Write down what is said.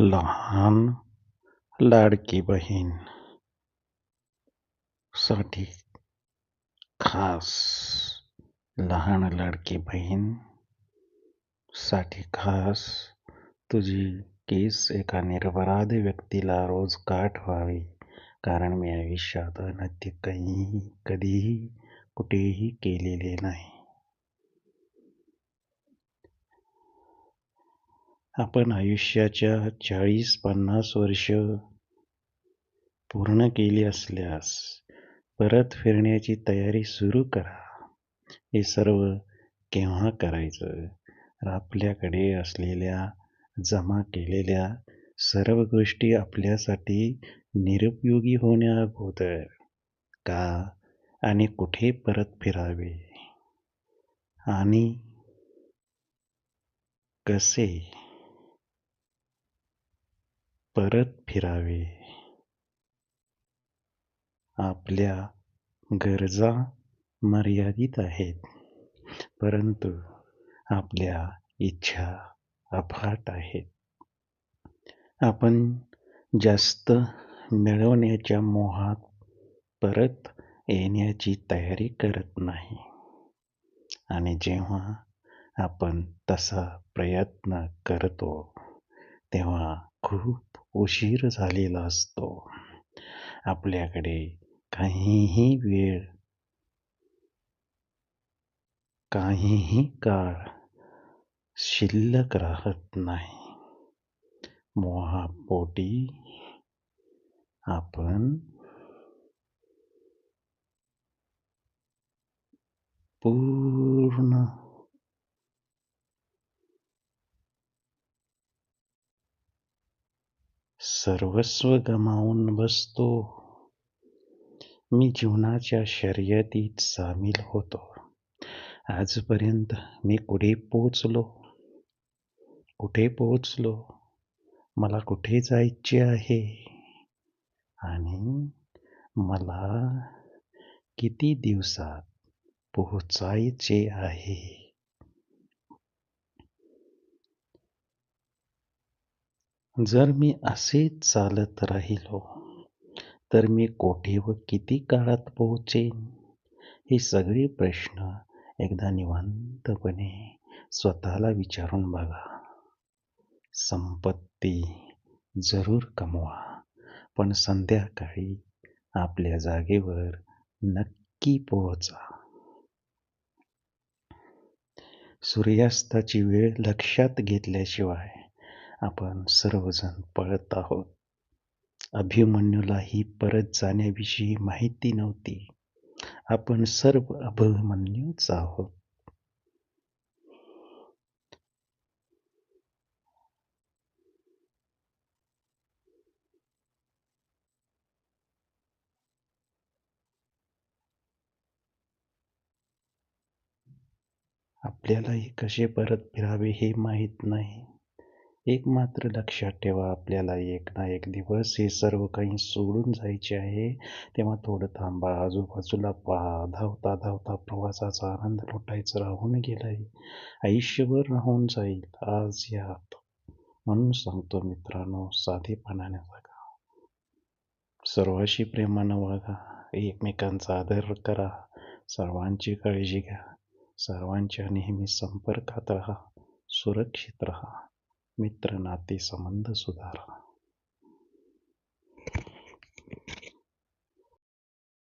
लहान लाडकी बहीण साठी खास. लहान लाडकी बहीण साठी खास. तुझी केस एका निरपराध व्यक्तीला रोज का ठेवावी? कारण मी आयुष्यात अनैतिक कधीही कुठेही केलेले नाही. आपण आयुष्याच्या 40-50 वर्ष पूर्ण केली असल्यास परत फिरण्याची तयारी सुरू करा. हे सर्व केव्हा करायचं? आपल्याकडे असलेल्या जमा केलेल्या सर्व गोष्टी आपल्यासाठी निरुपयोगी होण्याअगोदर का आणि कुठे परत फिरावे आणि कसे परत फिरावे? आपल्या गरजा मर्यादित आहेत, परंतु आपल्या इच्छा अफाट आहेत. आपण जास्त मिळवण्याच्या मोहात परत येण्याची तयारी करत नाही आणि जेव्हा आपण तसा प्रयत्न करतो तेव्हा खूप उशीर झालेला असतो. आपल्याकडे काहीही वेळ, काहीही काळ शिल्लक राहत नाही. मोहापोटी आपण पूर्ण सर्वस्व गमावून बसतो. मी जीवनाच्या शर्यतीत सामील होतो. आजपर्यंत मी कुठे पोहोचलो, मला कुठे जायचे आहे आणि मला किती दिवसात पोहोचायचे आहे. जर मी असेच चालत राहिलो तर मी कोठे व किती काळात पोहोचेन? हे सगळे प्रश्न एकदा निवांतपणे स्वतःला विचारून बघा. संपत्ती जरूर कमवा, पण संध्याकाळी आपल्या जागेवर नक्की पोहोचा. सूर्यास्ताची वेळ लक्षात घेतल्याशिवाय आपण सर्वजण पळत आहोत. अभिमन्यूलाही परत जाण्याविषयी माहिती नव्हती. आपण सर्व अभिमन्यूच आहोत. आपल्यालाही कसे परत फिरावे हे माहीत नाही. एक मात्र लक्षात ठेवा, आपल्याला एक ना एक दिवस हे सर्व काही सोडून जायचे आहे. तेव्हा थोडं थांबा, आजूबाजूला पहा. धावता धावता प्रवासाचा आनंद लुटायचा राहून गेलाय. आयुष्यभर राहून जाईल. आज यात म्हणून सांगतो मित्रांनो, साधेपणाने वागा, सर्वांशी प्रेमानं वागा, एकमेकांचा आदर करा, सर्वांची काळजी घ्या, सर्वांच्या नेहमी संपर्कात राहा, सुरक्षित राहा, मित्र नाते संबंध सुधारा.